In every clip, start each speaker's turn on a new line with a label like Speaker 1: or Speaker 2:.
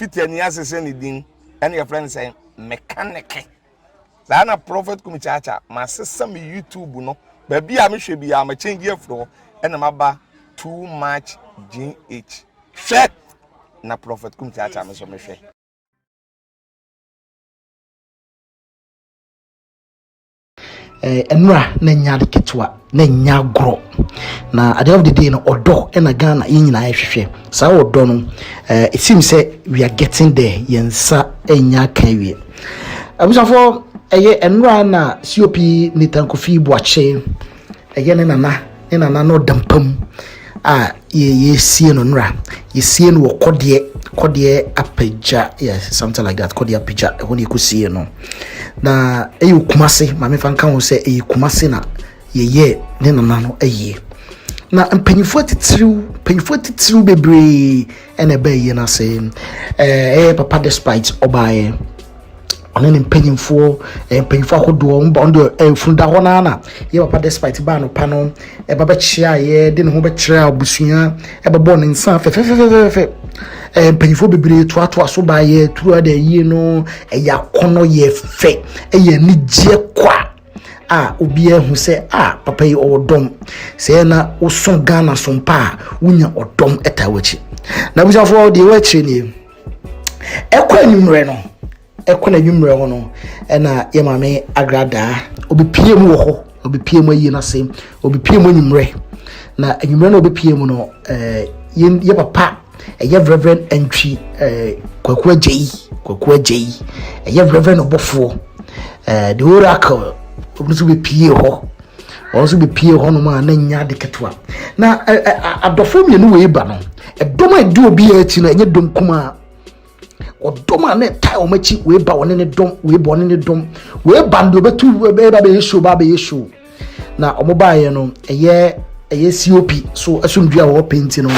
Speaker 1: fit any assess anything, and your friend saying mechanic. Sana prophet kumichacha, my sister me YouTube no, baby I should be a change here floor, and I'm about too much GH. Shit, na prophet kumichacha me so me share.
Speaker 2: Enra na nya de ketwa na nya gro na at the end of the day no odo na Ghana yin na ehwehwe sa odo no it seems say we are getting there yensa enya kanwie abusafo enra na COP Nathan Kofi Boakye ne nana no dampam ye sie no nra ye sie no kodie apeja, yes, something like that, kodie apeja when you could see no na kumase mame fanka ho se kumase na ye ne nana no na mpanyifo titiriw bebre ene ba ye na se papa despite obaye ona ne mpanyifo ahodo mba ndo funda ho na ye papa despite ba no pa no baba chia ye de ne ho be kire abusua bebo ne nsa fe mpanyifo bebre to so ba ye turu ada yi no yakono ye fe ye ni je kwa obi ehu se papa yi odom se na uson Ghana sompa unya odom etawachi na busafo de wachi ni ekwa numre no ekwa numre ho no na ye mame Agradaa obi pie mu ho obi pie mu yi na se obi pie mu numre na numre no obi pie mu no ye papa Reverend entry Kwaku Ajay Reverend Obofour the oracle obusu be pie ho also be pie ho no ma na nya de ketwa na adofo me no we ba no edom adu obi achi na enye dom kuma odom na tai o machi we ba woni ne dom we ba woni ne dom we ba ndo betu be ba be yesho na omoba ye no eye COP so asumdua wo paint no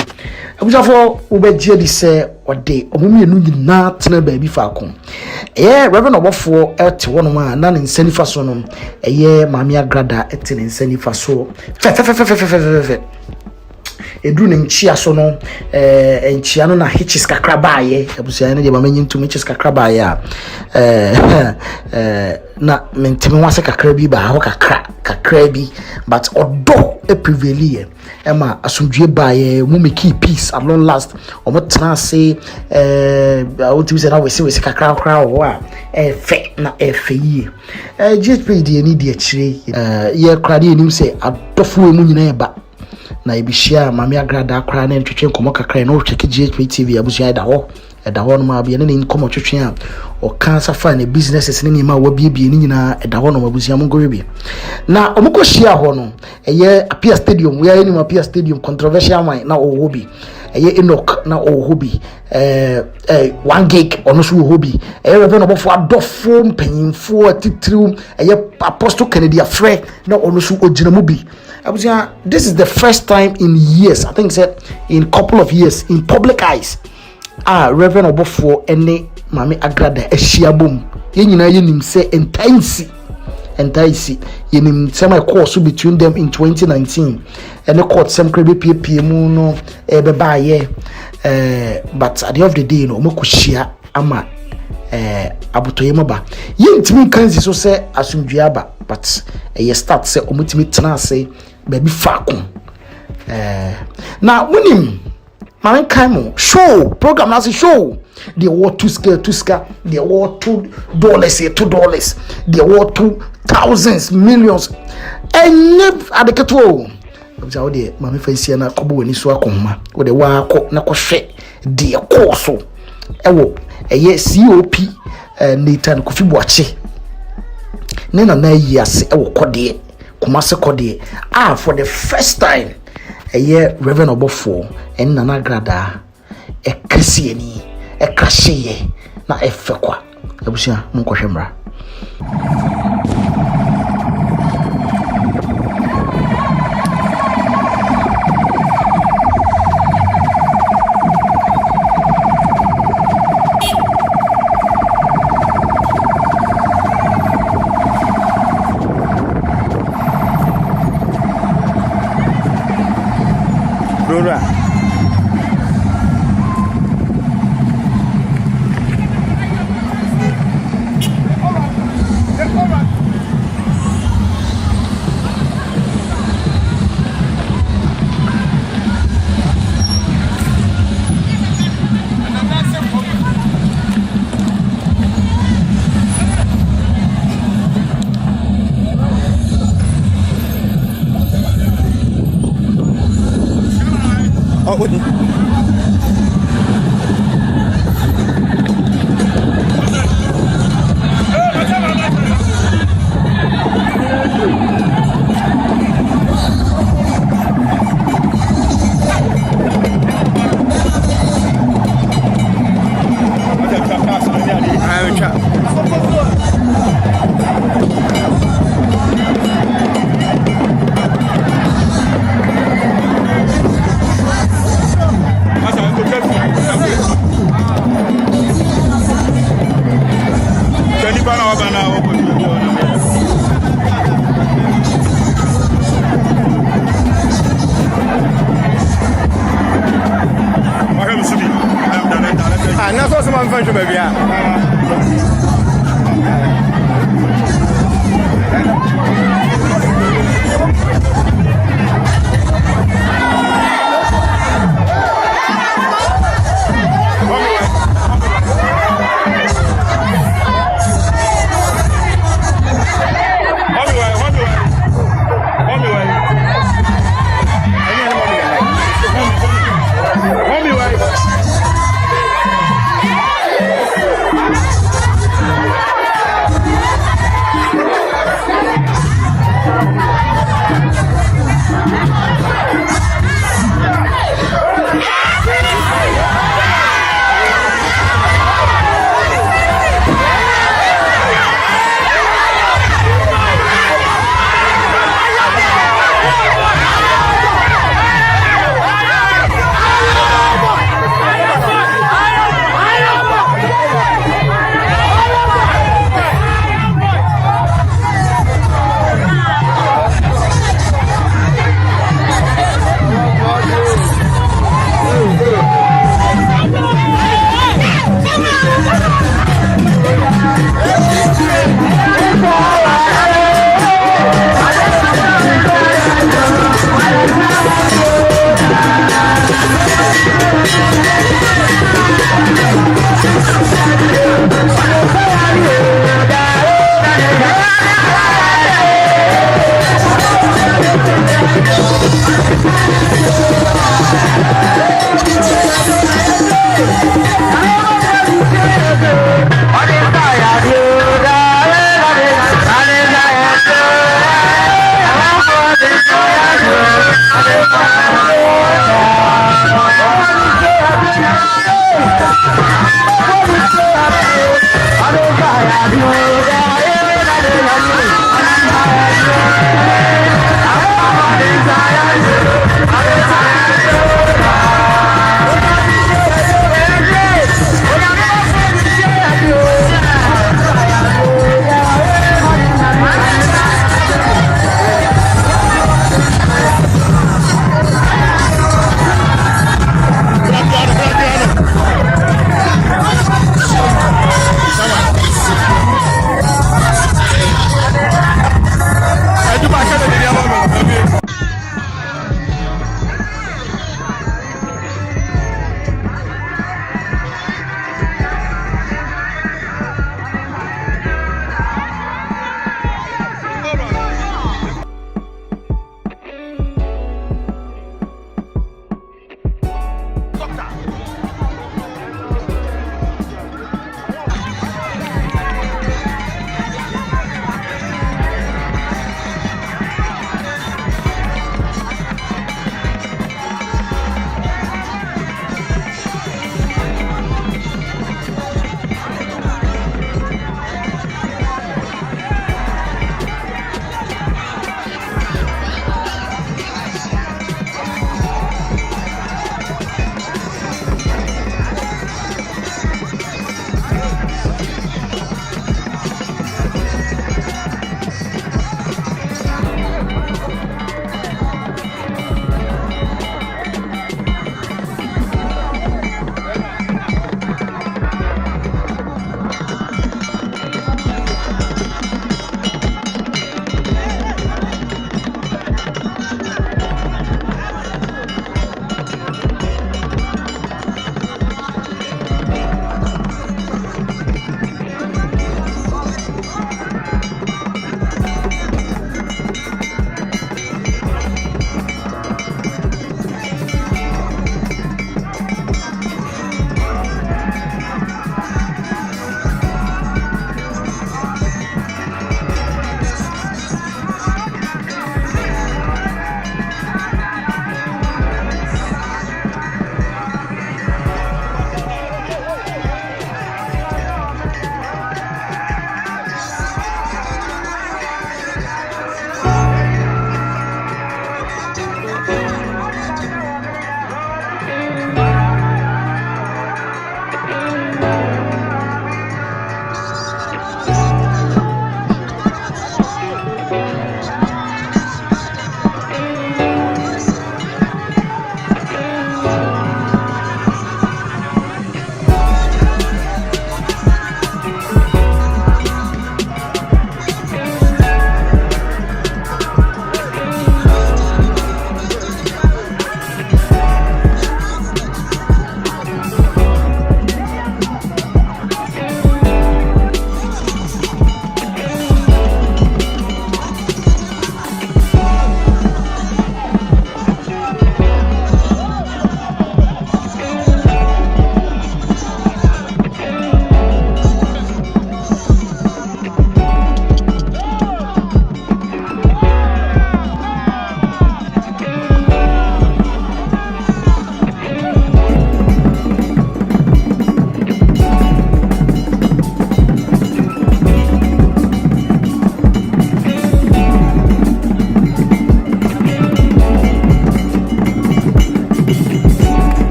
Speaker 2: abusafo ubegye di se ode omumi enu nyina tena ba bi fa akon Reverend Obofour ete wono ma na ne nsanifa so no mame Agradaa ete ne nsanifa so fe edru ne mchia so no enchia no na hitches kakra baaye abusia ne de mamenyi ntum hitches kakra baaye na menteme wase kakra bi ba ho kakra bi but odo prevail ema asumdue baaye mu make peace at long last omo tena say what you say na we say kakra ho fe na fe yi GHP de ni de akire ye kra de enim say adofo emu nyina eba na ebishia mame Agradaa kra na ntwetwe nkomo kakra na o cheke GHP TV abusia da ho no ma bia ne nkomo twetwe a o cancer fa na businesses ne ma wa bie ni nyina da ho no ma abusia mo gowe bi na omko hia ho no Apia Stadium we any Apia Stadium controversial man na o hobby Enoch na o hobby 1 gig ono so hobby Reverend Obofour adofo mpanyimfo atitiriw Apostle Kennedy afre na ono so ogina mu bi abusia. This is the first time in years, I think said in couple of years, in public eyes Reverend Obofour ene mame Agradaa ehia yenyina yenim se entaisi yenim semi course between them in 2019 and the court some crebe pie mu no bebaaye but at the end of the day no mokohia ama abutoye maba yentimi kanzi so se asumdua ba but start se omutimi tena se baby fakon na wonim man kaimo show program na show they were two scale they were $2 they were 2,000 millions and adeketo obja wo de mame fansia na kobo wani so akonma wo de wa akọ na kohwe de course ewo COP Nathan Kofi Boakye ne na yi ase ewo kode kumase kode for the first time Reverend Obofour en Nana Agradaa ekasieni ekasheye na efekwa abusia munkohwe mra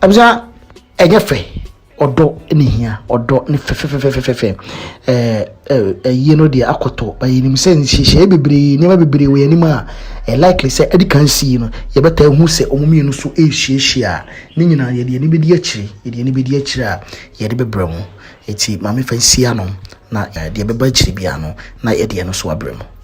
Speaker 2: abza enye fe odo ni hia odo ni fe you know the akoto by him say she bebre ni ma bebre we ni ma likely say edi kan see you know ye beta hu say omumi no so ehyiehia ni nyina ye de ni bedi akiri a ye de bebremu eti mame fa sia no na de beba akiri bia no na ye de no so abremu